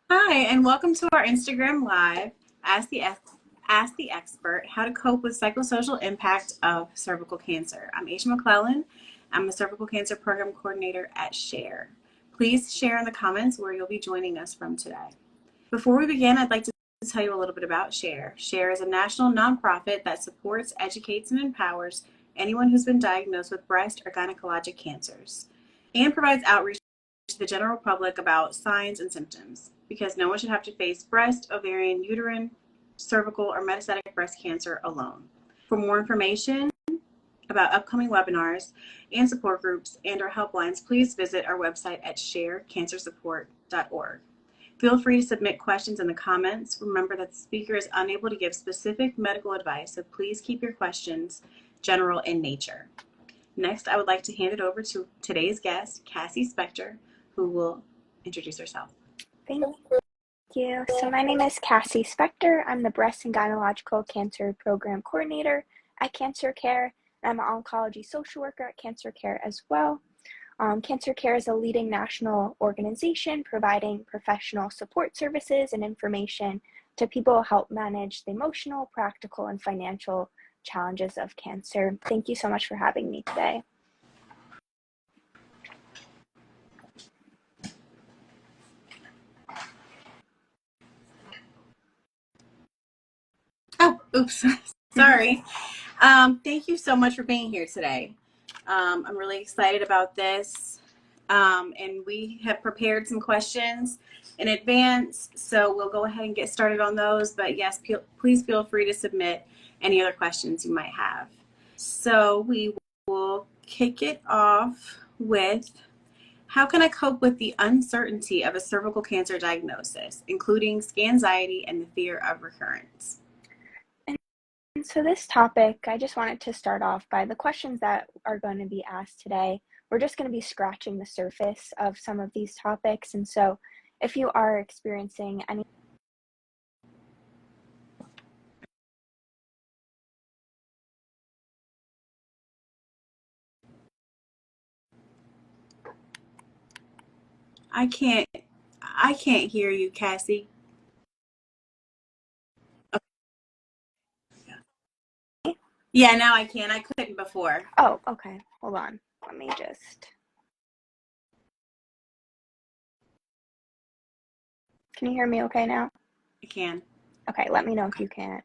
Hi, and welcome to our Instagram Live, Ask the Expert, How to Cope with Psychosocial Impact of Cervical Cancer. I'm Aisha McClellan. I'm a Cervical Cancer Program Coordinator at SHARE. Please share in the comments where you'll be joining us from today. Before we begin, I'd like to tell you a little bit about SHARE. SHARE is a national nonprofit that supports, educates, and empowers anyone who's been diagnosed with breast or gynecologic cancers and provides outreach to the general public about signs and symptoms because no one should have to face breast, ovarian, uterine, cervical, or metastatic breast cancer alone. For more information about upcoming webinars and support groups and our helplines, please visit our website at sharecancersupport.org. Feel free to submit questions in the comments. Remember that the speaker is unable to give specific medical advice, so please keep your questions general in nature. Next, I would like to hand it over to today's guest, Cassie Spector, who will introduce herself. Thank you. So my name is Cassie Spector. I'm the Breast and Gynecological Cancer Program Coordinator at CancerCare. I'm an Oncology social worker at CancerCare as well. CancerCare is a leading national organization providing professional support services and information to people who help manage the emotional, practical, and financial challenges of cancer. Thank you so much for having me today. Oh, oops, sorry. Thank you so much for being here today. I'm really excited about this. And we have prepared some questions in advance, so we'll go ahead and get started on those. But yes, please feel free to submit any other questions you might have. So we will kick it off with, how can I cope with the uncertainty of a cervical cancer diagnosis, including scanxiety and the fear of recurrence? And so this topic, I just wanted to start off by the questions that are going to be asked today. We're just going to be scratching the surface of some of these topics. And so if you are experiencing any I can't hear you, Cassie. Yeah, now I can. I couldn't before. Oh, okay. Hold on. Let me just. Can you hear me okay now? I can. Okay, let me know if you can't.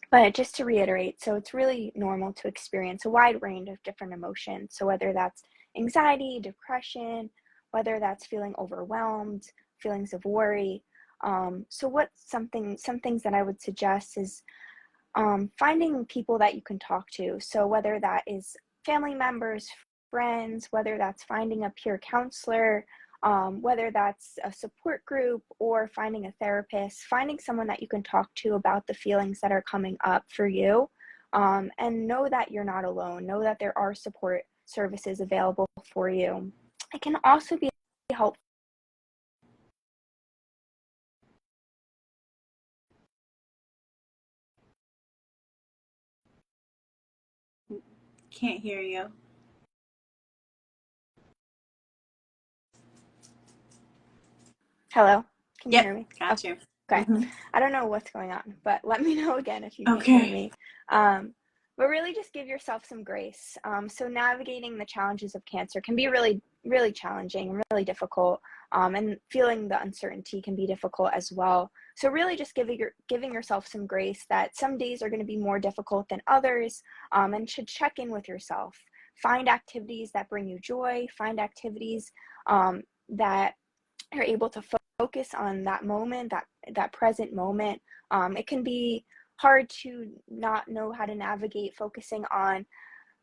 But just to reiterate, so it's really normal to experience a wide range of different emotions. So whether that's anxiety, depression, whether that's feeling overwhelmed, feelings of worry. So some things that I would suggest is finding people that you can talk to. So whether that is family members, friends, whether that's finding a peer counselor, whether that's a support group or finding a therapist, finding someone that you can talk to about the feelings that are coming up for you. And know that you're not alone. Know that there are support services available for you. It can also be helpful. Can't hear you. Hello? Can you Yep, hear me? got you. Okay. Mm-hmm. I don't know what's going on, but let me know again if you can't hear Okay. me. But really just give yourself some grace. So navigating the challenges of cancer can be really, really challenging and really difficult. And feeling the uncertainty can be difficult as well. So really just giving yourself some grace that some days are going to be more difficult than others, and should check in with yourself. Find activities that bring you joy. Find activities that are able to focus on that moment, that present moment. It can be hard to not know how to navigate focusing on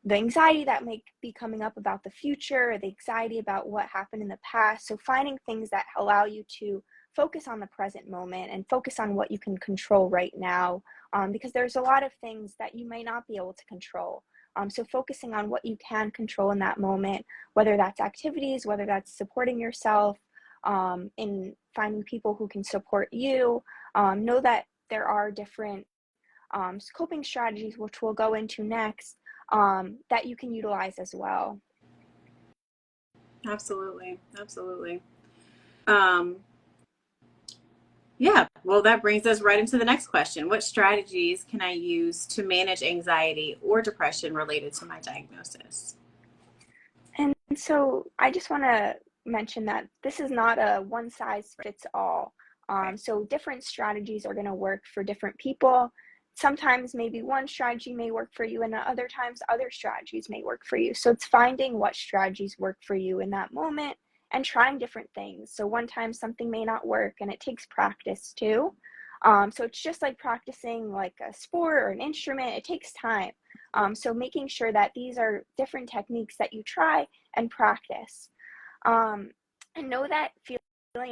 the anxiety that may be coming up about the future, or the anxiety about what happened in the past. So finding things that allow you to focus on the present moment and focus on what you can control right now, because there's a lot of things that you may not be able to control. So focusing on what you can control in that moment, whether that's activities, whether that's supporting yourself, in finding people who can support you. Know that there are different coping strategies, which we'll go into next, that you can utilize as well. Absolutely. Absolutely. Um, yeah, well, that brings us right into the next question. What strategies can I use to manage anxiety or depression related to my diagnosis? And so I just want to mention that this is not a one size fits all. Right. So different strategies are going to work for different people. Sometimes maybe one strategy may work for you, and other times other strategies may work for you. So it's finding what strategies work for you in that moment and trying different things. So one time something may not work, and it takes practice too. So it's just like practicing like a sport or an instrument. It takes time. So making sure that these are different techniques that you try and practice. Um, and know that feeling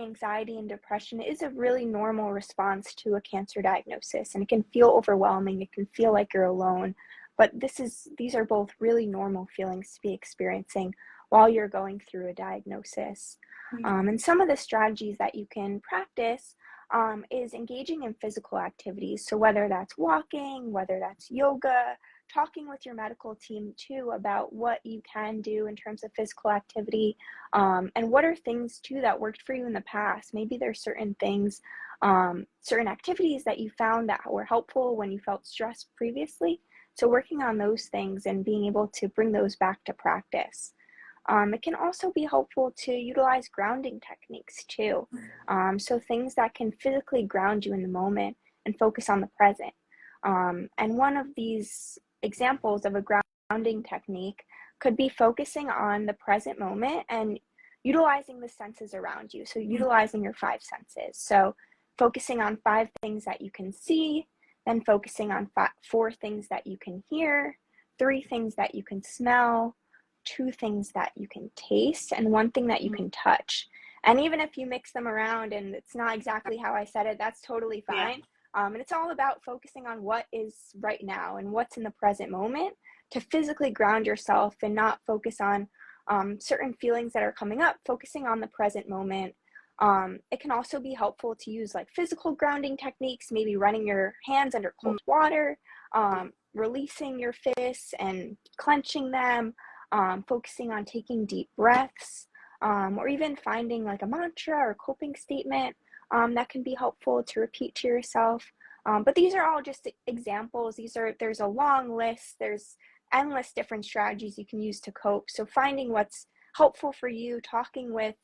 anxiety and depression is a really normal response to a cancer diagnosis, and it can feel overwhelming. It can feel like you're alone, but these are both really normal feelings to be experiencing while you're going through a diagnosis. And some of the strategies that you can practice is engaging in physical activities. So whether that's walking, whether that's yoga, talking with your medical team too about what you can do in terms of physical activity, and what are things too that worked for you in the past. Maybe there's certain things, certain activities that you found that were helpful when you felt stressed previously. So working on those things and being able to bring those back to practice. It can also be helpful to utilize grounding techniques too. So things that can physically ground you in the moment and focus on the present. And one of these examples of a grounding technique could be focusing on the present moment and utilizing the senses around you. So utilizing your five senses. So focusing on 5 things that you can see, then focusing on 4 things that you can hear, 3 things that you can smell, 2 things that you can taste, and 1 thing that you can touch. And even if you mix them around and it's not exactly how I said it, that's totally fine. And it's all about focusing on what is right now and what's in the present moment to physically ground yourself and not focus on certain feelings that are coming up, focusing on the present moment. It can also be helpful to use like physical grounding techniques, maybe running your hands under cold water, releasing your fists and clenching them, focusing on taking deep breaths, or even finding like a mantra or coping statement that can be helpful to repeat to yourself. But these are all just examples. There's a long list. There's endless different strategies you can use to cope. So finding what's helpful for you, talking with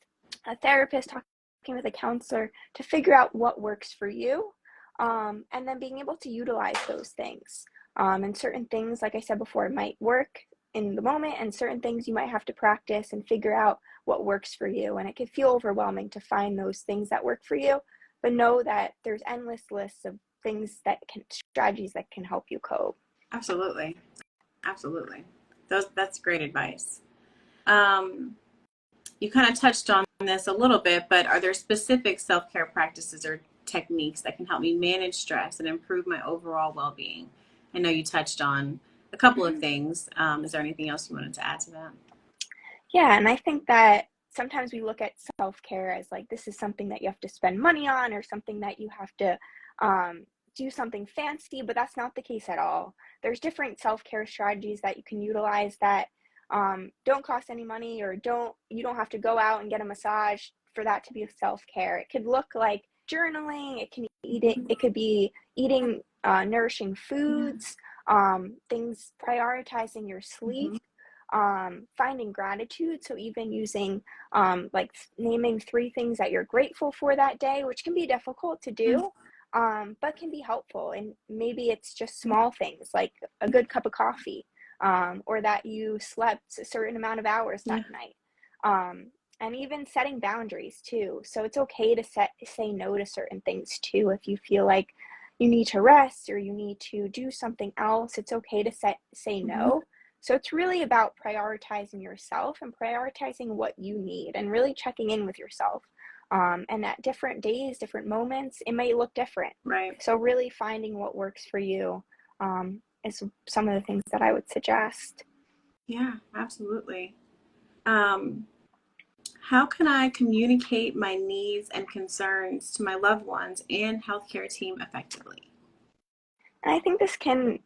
a therapist, talking with a counselor to figure out what works for you, and then being able to utilize those things. And certain things, like I said before, might work in the moment, and certain things you might have to practice and figure out what works for you. And it can feel overwhelming to find those things that work for you, but know that there's endless lists of strategies that can help you cope. Absolutely. Absolutely. That's great advice. You kind of touched on this a little bit, but are there specific self-care practices or techniques that can help me manage stress and improve my overall well-being? I know you touched on a couple of things. Is there anything else you wanted to add to that? Yeah, and I think that sometimes we look at self-care as like this is something that you have to spend money on or something that you have to do something fancy, but that's not the case at all. There's different self-care strategies that you can utilize that don't cost any money, or you don't have to go out and get a massage for that to be self-care. It could look like journaling. It could be eating nourishing foods, things, prioritizing your sleep, finding gratitude. So even using like naming 3 things that you're grateful for that day, which can be difficult to do, but can be helpful. And maybe it's just small things like a good cup of coffee, or that you slept a certain amount of hours that night. And even setting boundaries too. So it's okay to say no to certain things too. If you feel like you need to rest or you need to do something else, it's okay to say no. So it's really about prioritizing yourself and prioritizing what you need and really checking in with yourself. And at different days, different moments, it may look different. Right. So really finding what works for you is some of the things that I would suggest. Yeah, absolutely. How can I communicate my needs and concerns to my loved ones and healthcare team effectively? And I think this can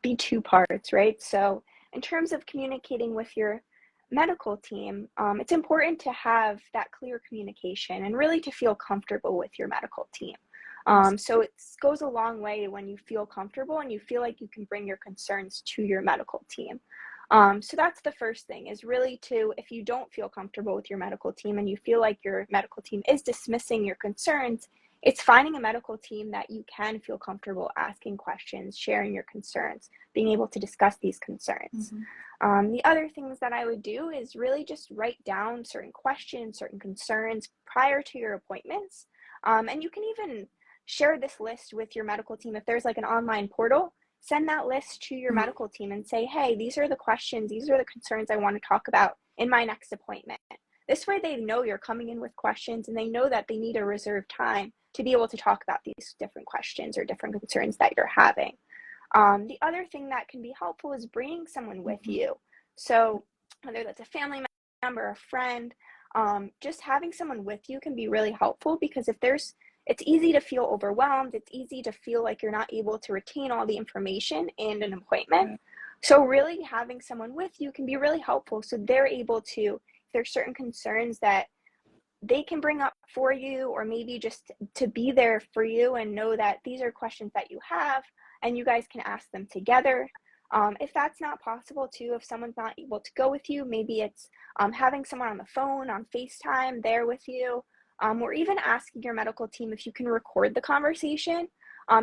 be 2 parts, right? So in terms of communicating with your medical team, it's important to have that clear communication and really to feel comfortable with your medical team. So it goes a long way when you feel comfortable and you feel like you can bring your concerns to your medical team. So that's the first thing, is really to, if you don't feel comfortable with your medical team and you feel like your medical team is dismissing your concerns, it's finding a medical team that you can feel comfortable asking questions, sharing your concerns, being able to discuss these concerns. The other things that I would do is really just write down certain questions, certain concerns prior to your appointments. And you can even share this list with your medical team. If there's like an online portal, send that list to your medical team and say, hey, these are the questions, these are the concerns I want to talk about in my next appointment. This way they know you're coming in with questions and they know that they need a reserved time to be able to talk about these different questions or different concerns that you're having. The other thing that can be helpful is bringing someone with you. So whether that's a family member, a friend, just having someone with you can be really helpful, because it's easy to feel overwhelmed. It's easy to feel like you're not able to retain all the information in an appointment. So really having someone with you can be really helpful. So they're able to, if there's certain concerns that they can bring up for you, or maybe just to be there for you and know that these are questions that you have and you guys can ask them together. If that's not possible too, if someone's not able to go with you, maybe it's having someone on the phone, on FaceTime there with you, or even asking your medical team if you can record the conversation,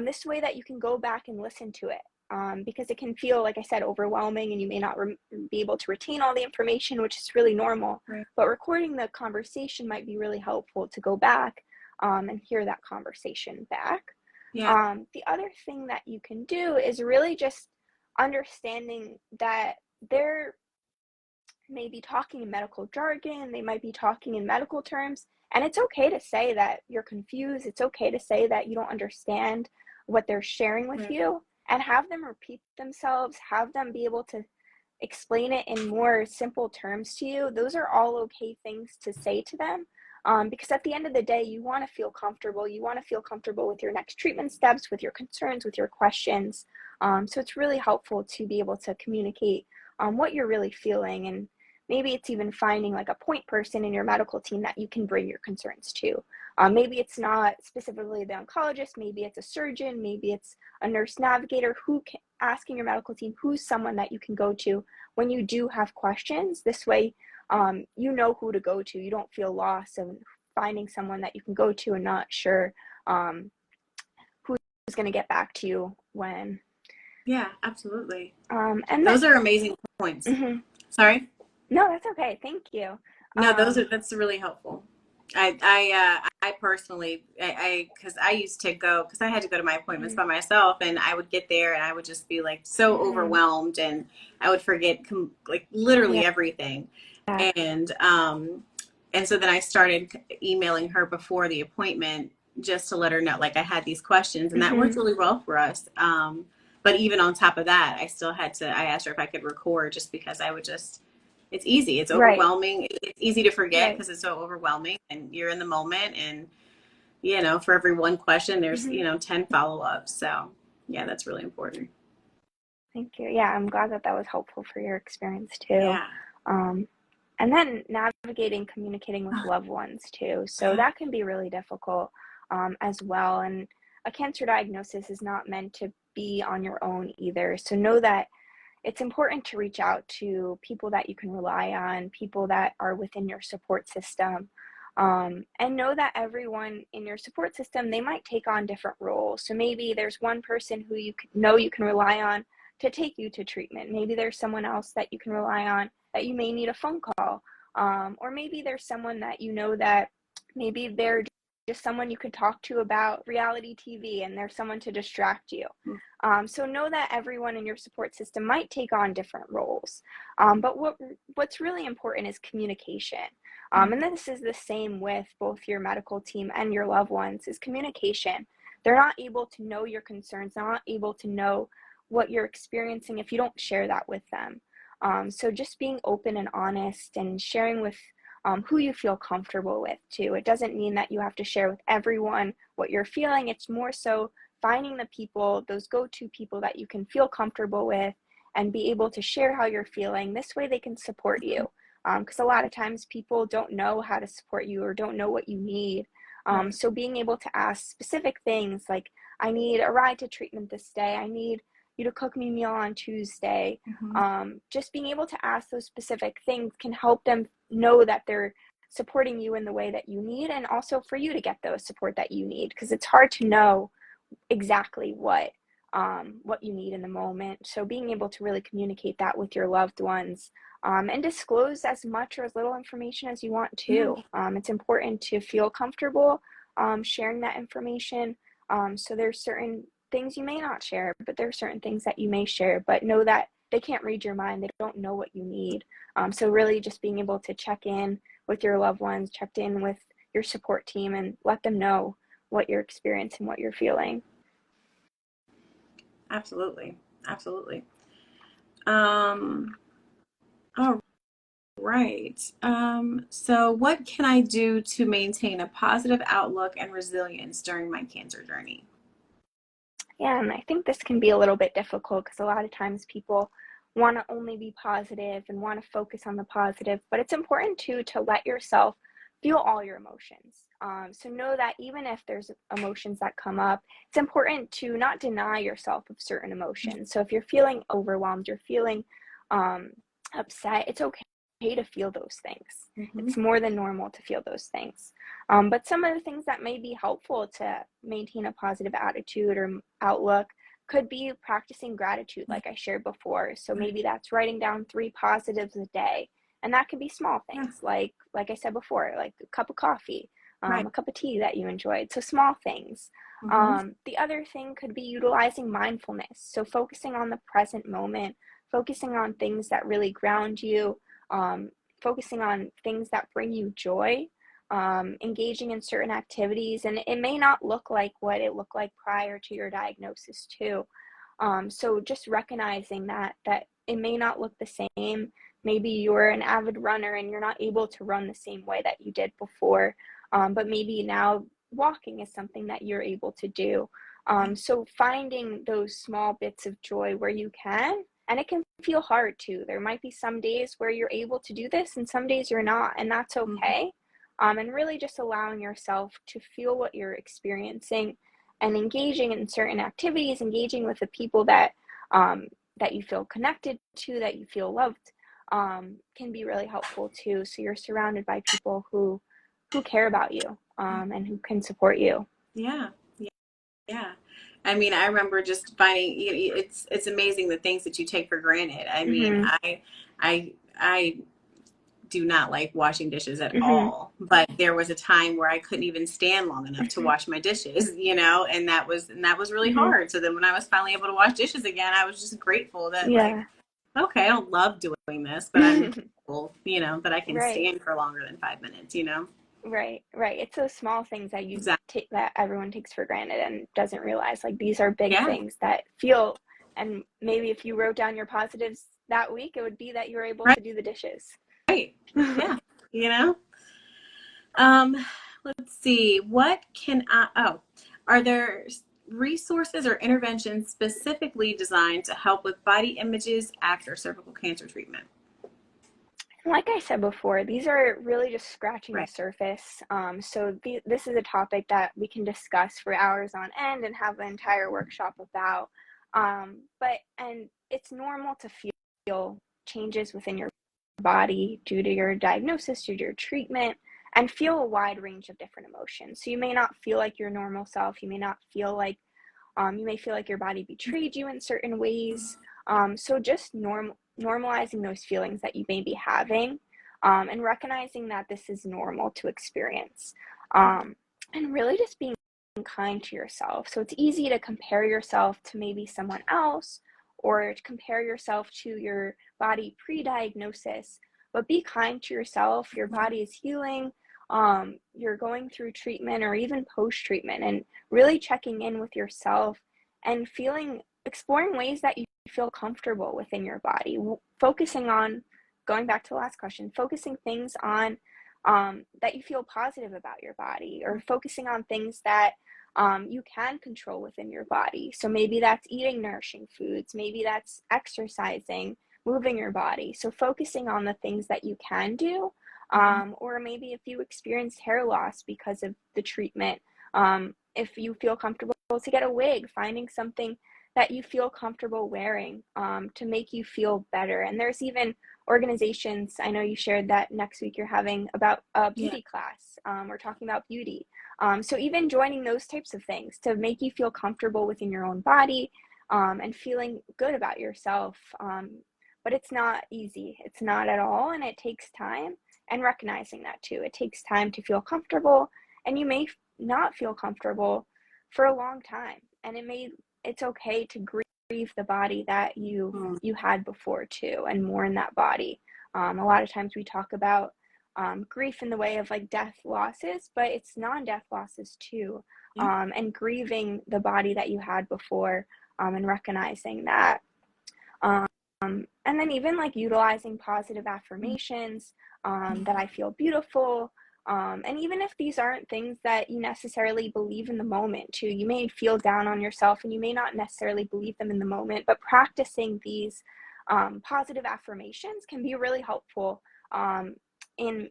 this way that you can go back and listen to it, because it can feel, like I said, overwhelming and you may not be able to retain all the information, which is really normal. But recording the conversation might be really helpful to go back and hear that conversation back. The other thing that you can do is really just understanding that they're maybe talking in medical jargon, they might be talking in medical terms, and it's okay to say that you're confused. It's okay to say that you don't understand what they're sharing with you, and have them repeat themselves, have them be able to explain it in more simple terms to you. Those are all okay things to say to them, because at the end of the day, you want to feel comfortable. You want to feel comfortable with your next treatment steps, with your concerns, with your questions. So it's really helpful to be able to communicate what you're really feeling, and maybe it's even finding like a point person in your medical team that you can bring your concerns to. Maybe it's not specifically the oncologist, maybe it's a surgeon, maybe it's a nurse navigator, asking your medical team who's someone that you can go to when you do have questions. This way, you know who to go to. You don't feel lost of finding someone that you can go to and not sure who's going to get back to you when. Yeah, absolutely. And those are amazing points. Sorry? No, that's okay. Thank you. No, that's really helpful. I personally, because I used to go, because I had to go to my appointments by myself, and I would get there and I would just be like so overwhelmed, and I would forget like literally everything. And so then I started emailing her before the appointment just to let her know, like, I had these questions, and that worked really well for us. But even on top of that, I asked her if I could record, just because it's easy. It's overwhelming. It's easy to forget because it's so overwhelming, and you're in the moment, and, for every one question, there's, 10 follow-ups. So yeah, that's really important. Thank you. Yeah, I'm glad that was helpful for your experience too. Yeah. And then communicating with loved ones too. So that can be really difficult as well. And a cancer diagnosis is not meant to be on your own either. So know that it's important to reach out to people that you can rely on, people that are within your support system, and know that everyone in your support system, they might take on different roles. So maybe there's one person who you can rely on to take you to treatment. Maybe there's someone else that you can rely on that you may need a phone call, or maybe there's someone that that maybe they're just someone you could talk to about reality TV, and there's someone to distract you. So know that everyone in your support system might take on different roles. But what's really important is communication. And this is the same with both your medical team and your loved ones, is communication. They're not able to know your concerns, they're not able to know what you're experiencing if you don't share that with them. So just being open and honest and sharing with who you feel comfortable with too. It doesn't mean that you have to share with everyone what you're feeling. It's more so finding the people, those go-to people that you can feel comfortable with and be able to share how you're feeling. This way they can support you. because a lot of times people don't know how to support you or don't know what you need. Right. So being able to ask specific things like, I need a ride to treatment this day, I need you to cook me a meal on Tuesday. Just being able to ask those specific things can help them know that they're supporting you in the way that you need, and also for you to get the support that you need, because it's hard to know exactly what you need in the moment. So being able to really communicate that with your loved ones, and disclose as much or as little information as you want to. It's important to feel comfortable sharing that information. So there's certain things you may not share, but there are certain things that you may share, but know that they can't read your mind. They don't know what you need. So really just being able to check in with your loved ones, check in with your support team, and let them know what you're experiencing, what you're feeling. Absolutely. Absolutely. All right. So what can I do to maintain a positive outlook and resilience during my cancer journey? Yeah, and I think this can be a little bit difficult because a lot of times people want to only be positive and want to focus on the positive, but it's important too to let yourself feel all your emotions. So know that even if there's emotions that come up, it's important to not deny yourself of certain emotions. So if you're feeling overwhelmed, you're feeling upset, it's okay to feel those things. It's more than normal to feel those things. But some of the things that may be helpful to maintain a positive attitude or outlook could be practicing gratitude, like I shared before. So maybe that's writing down 3 positives a day. And that could be small things, like I said before, like a cup of coffee, Right. a cup of tea that you enjoyed. So small things. The other thing could be utilizing mindfulness. So focusing on the present moment, focusing on things that really ground you, focusing on things that bring you joy, engaging in certain activities. And it may not look like what it looked like prior to your diagnosis too. So just recognizing that it may not look the same. Maybe you're an avid runner and you're not able to run the same way that you did before. But maybe now walking is something that you're able to do. So finding those small bits of joy where you can, and it can feel hard too. There might be some days where you're able to do this and some days you're not, and that's okay. And really just allowing yourself to feel what you're experiencing and engaging in certain activities, engaging with the people that that you feel connected to, that you feel loved, can be really helpful too. So you're surrounded by people who care about you, and who can support you. Yeah. Yeah. I mean, I remember just finding, it's amazing the things that you take for granted. I mean, Mm-hmm. I do not like washing dishes at Mm-hmm. all, but there was a time where I couldn't even stand long enough to Mm-hmm. wash my dishes, and that was really Mm-hmm. hard. So then when I was finally able to wash dishes again, I was just grateful that, like, Yeah. okay, I don't love doing this, but I'm grateful, that I can Right. stand for longer than 5 minutes. Right, right. It's those small things that you Exactly. take, that everyone takes for granted and doesn't realize, like, these are big Yeah. things that feel, and maybe if you wrote down your positives that week, it would be that you were able Right. to do the dishes. Right. Yeah. You know? Um, let's see. Are there resources or interventions specifically designed to help with body images after cervical cancer treatment? Like I said before, these are really just scratching the Right. surface. So this is a topic that we can discuss for hours on end and have an entire workshop about. And it's normal to feel changes within your body due to your diagnosis, due to your treatment, and feel a wide range of different emotions. So you may not feel like your normal self. You may not feel like, you may feel like your body betrayed you in certain ways. So just normalizing those feelings that you may be having, and recognizing that this is normal to experience, and really just being kind to yourself. So it's easy to compare yourself to maybe someone else, or to compare yourself to your body pre-diagnosis, but be kind to yourself. Your body is healing. You're going through treatment or even post-treatment, and really checking in with yourself and exploring ways that you feel comfortable within your body, focusing on, going back to the last question, focusing things on, that you feel positive about your body, or focusing on things that you can control within your body. So maybe that's eating nourishing foods, maybe that's exercising, moving your body. So focusing on the things that you can do, or maybe if you experienced hair loss because of the treatment, if you feel comfortable to get a wig, finding something that you feel comfortable wearing to make you feel better. And there's even organizations, I know you shared that next week you're having about a beauty class. We're talking about beauty. So even joining those types of things to make you feel comfortable within your own body and feeling good about yourself. But it's not easy. It's not at all. And it takes time, and recognizing that too. It takes time to feel comfortable, and you may not feel comfortable for a long time. And it's okay to grieve the body that you had before too, and mourn that body. A lot of times we talk about grief in the way of like death losses, but it's non-death losses too. And grieving the body that you had before, and recognizing that. And then even like utilizing positive affirmations, that I feel beautiful. And even if these aren't things that you necessarily believe in the moment too, you may feel down on yourself and you may not necessarily believe them in the moment, but practicing these positive affirmations can be really helpful in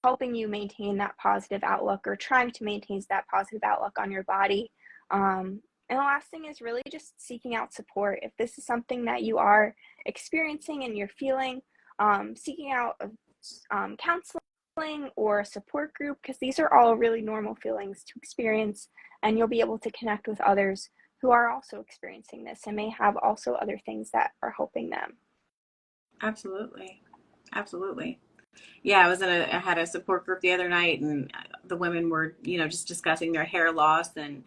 helping you maintain that positive outlook, or trying to maintain that positive outlook on your body. And the last thing is really just seeking out support. If this is something that you are experiencing and you're feeling, seeking out counseling or a support group, because these are all really normal feelings to experience, and you'll be able to connect with others who are also experiencing this and may have also other things that are helping them. Absolutely. Absolutely. Yeah, I had a support group the other night, and the women were, just discussing their hair loss and,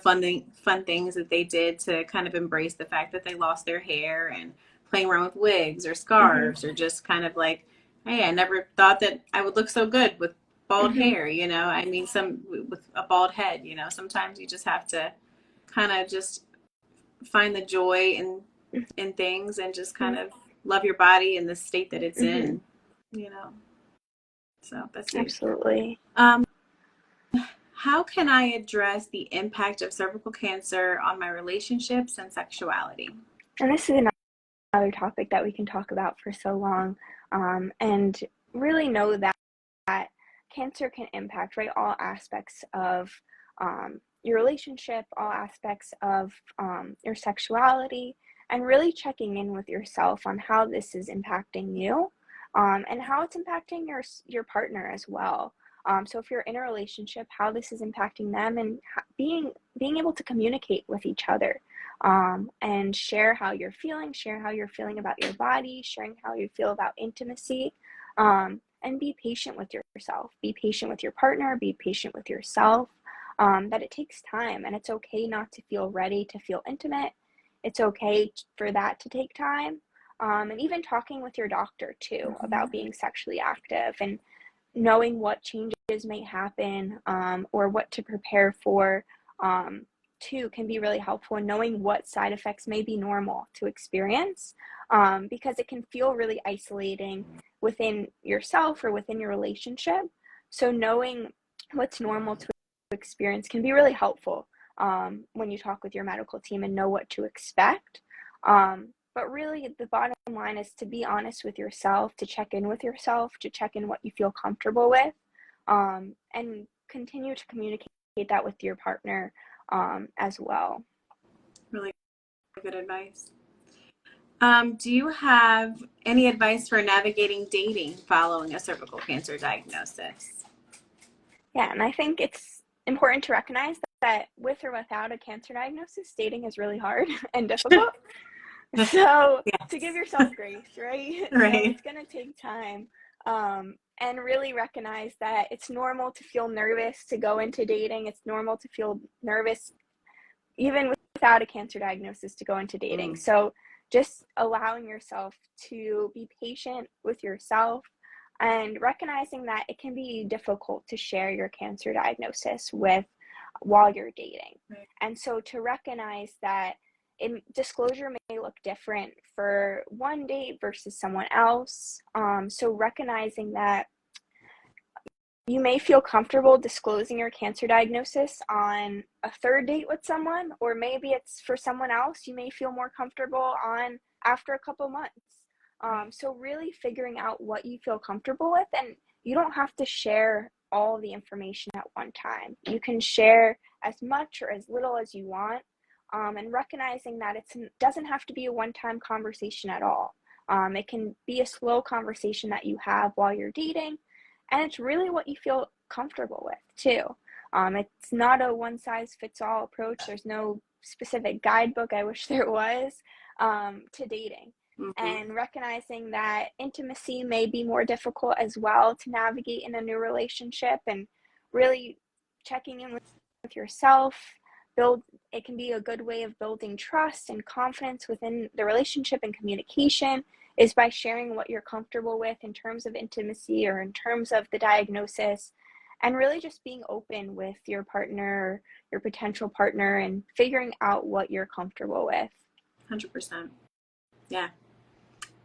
fun things that they did to kind of embrace the fact that they lost their hair, and playing around with wigs or scarves, or just kind of like, hey, I never thought that I would look so good with bald hair, I mean, with a bald head, sometimes you just have to kind of just find the joy in things, and just kind of love your body in the state that it's in, So that's huge. Absolutely. How can I address the impact of cervical cancer on my relationships and sexuality? And this is another topic that we can talk about for so long, and really know that cancer can impact, right, all aspects of your relationship, all aspects of your sexuality, and really checking in with yourself on how this is impacting you, and how it's impacting your partner as well. So if you're in a relationship, how this is impacting them, and being able to communicate with each other, and share how you're feeling about your body, sharing how you feel about intimacy, and be patient with yourself, be patient with your partner, be patient with yourself, that it takes time, and it's okay not to feel ready to feel intimate. It's okay for that to take time. And even talking with your doctor too about being sexually active, and knowing what changes may happen, or what to prepare for, too, can be really helpful, and knowing what side effects may be normal to experience, because it can feel really isolating within yourself or within your relationship. So knowing what's normal to experience can be really helpful when you talk with your medical team and know what to expect. But really, the bottom line is to be honest with yourself, to check in with yourself, to check in what you feel comfortable with, and continue to communicate that with your partner as well. Really good advice. Do you have any advice for navigating dating following a cervical cancer diagnosis? Yeah, and I think it's important to recognize that with or without a cancer diagnosis, dating is really hard and difficult. So to give yourself grace, right? So it's going to take time, and really recognize that it's normal to feel nervous to go into dating. It's normal to feel nervous even without a cancer diagnosis to go into dating. So just allowing yourself to be patient with yourself, and recognizing that it can be difficult to share your cancer diagnosis while you're dating. And so to recognize that disclosure may look different for one date versus someone else. So recognizing that you may feel comfortable disclosing your cancer diagnosis on a third date with someone, or maybe it's for someone else you may feel more comfortable on after a couple months. So really figuring out what you feel comfortable with, and you don't have to share all the information at one time. You can share as much or as little as you want, and recognizing that it doesn't have to be a one-time conversation at all. It can be a slow conversation that you have while you're dating, and it's really what you feel comfortable with too. It's not a one-size-fits-all approach. There's no specific guidebook, I wish there was, to dating. And recognizing that intimacy may be more difficult as well to navigate in a new relationship, and really checking in with yourself. It can be a good way of building trust and confidence within the relationship, and communication is by sharing what you're comfortable with in terms of intimacy or in terms of the diagnosis, and really just being open with your partner, your potential partner, and figuring out what you're comfortable with. 100%. Yeah.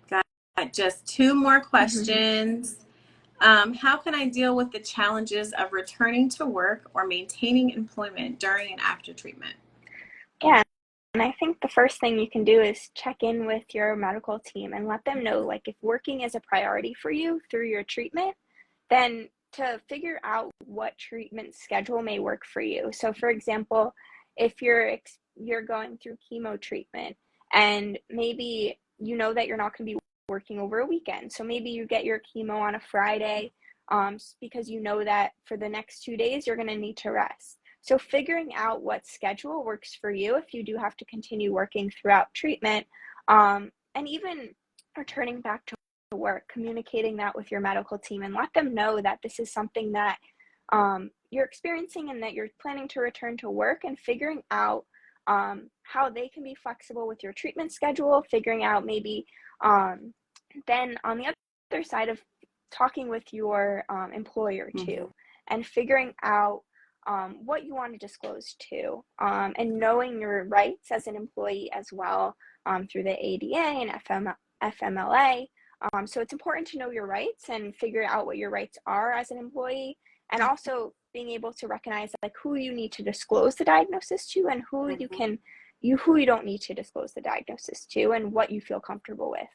Got just 2 more questions. How can I deal with the challenges of returning to work or maintaining employment during and after treatment? Yeah, and I think the first thing you can do is check in with your medical team and let them know, like, if working is a priority for you through your treatment, then to figure out what treatment schedule may work for you. So for example, if you're going through chemo treatment, and maybe you know that you're not going to be working over a weekend, so maybe you get your chemo on a Friday, because you know that for the next 2 days you're going to need to rest. So figuring out what schedule works for you if you do have to continue working throughout treatment, and even returning back to work, communicating that with your medical team, and let them know that this is something that you're experiencing and that you're planning to return to work, and figuring out how they can be flexible with your treatment schedule, figuring out maybe then on the other side of talking with your employer too, and figuring out what you want to disclose to, and knowing your rights as an employee as well, through the ADA and FMLA. So it's important to know your rights and figure out what your rights are as an employee, and also being able to recognize, like, who you need to disclose the diagnosis to, and who you don't need to disclose the diagnosis to, and what you feel comfortable with.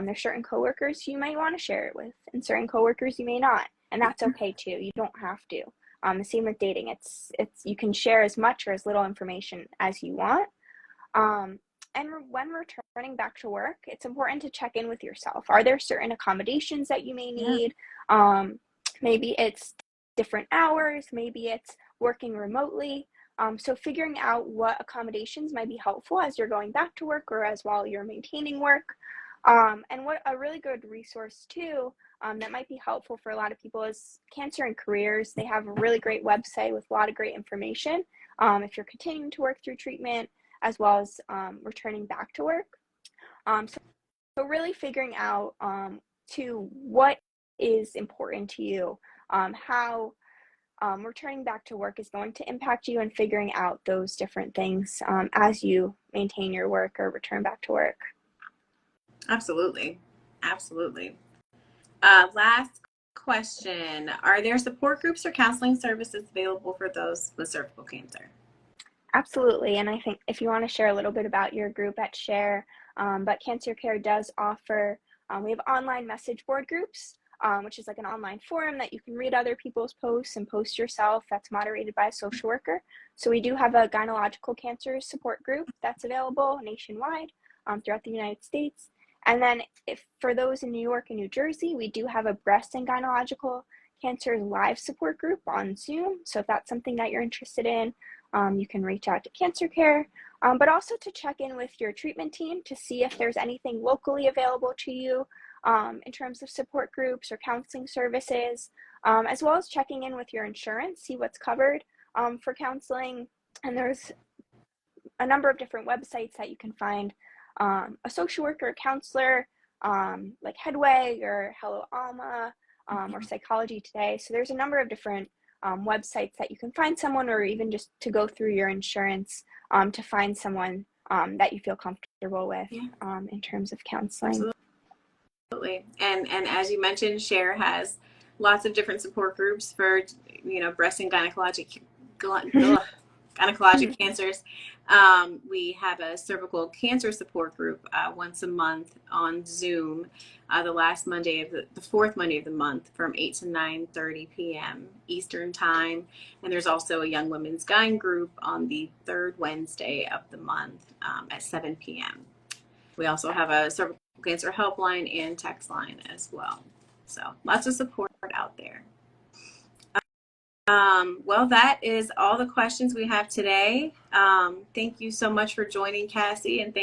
There's certain coworkers you might want to share it with, and certain coworkers you may not, and that's okay too. You don't have to. The same with dating. It's you can share as much or as little information as you want. And when returning back to work, it's important to check in with yourself. Are there certain accommodations that you may need? Maybe it's different hours. Maybe it's working remotely. So figuring out what accommodations might be helpful as you're going back to work or as while you're maintaining work. And what a really good resource too, that might be helpful for a lot of people is Cancer and Careers. They have a really great website with a lot of great information if you're continuing to work through treatment, as well as returning back to work. So really figuring out to what is important to you, how returning back to work is going to impact you, and figuring out those different things as you maintain your work or return back to work. Absolutely. Last question. Are there support groups or counseling services available for those with cervical cancer? Absolutely. And I think if you want to share a little bit about your group at Share, but CancerCare does offer, we have online message board groups, which is like an online forum that you can read other people's posts and post yourself. That's moderated by a social worker. So we do have a gynecological cancer support group that's available nationwide, throughout the United States. And then if for those in New York and New Jersey, we do have a breast and gynecological cancer live support group on Zoom. So if that's something that you're interested in, you can reach out to CancerCare, but also to check in with your treatment team to see if there's anything locally available to you in terms of support groups or counseling services, as well as checking in with your insurance, see what's covered for counseling. And there's a number of different websites that you can find a social worker, counselor, like Headway or Hello Alma, or Psychology Today. So there's a number of different websites that you can find someone, or even just to go through your insurance to find someone that you feel comfortable with in terms of counseling. Absolutely. And as you mentioned, Share has lots of different support groups for, breast and gynecologic cancers. We have a cervical cancer support group once a month on Zoom, the last Monday of the fourth Monday of the month from 8 to 9:30 p.m. Eastern time. And there's also a young women's gyne group on the third Wednesday of the month at 7 p.m. We also have a cervical cancer helpline and text line as well. So lots of support out there. Well, that is all the questions we have today. Thank you so much for joining, Cassie, and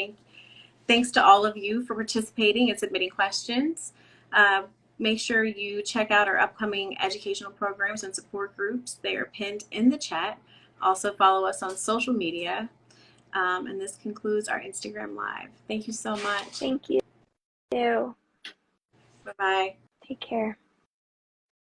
thanks to all of you for participating and submitting questions. Make sure you check out our upcoming educational programs and support groups. They are pinned in the chat. Also follow us on social media. And this concludes our Instagram Live. Thank you so much. Thank you. Bye-bye. Take care.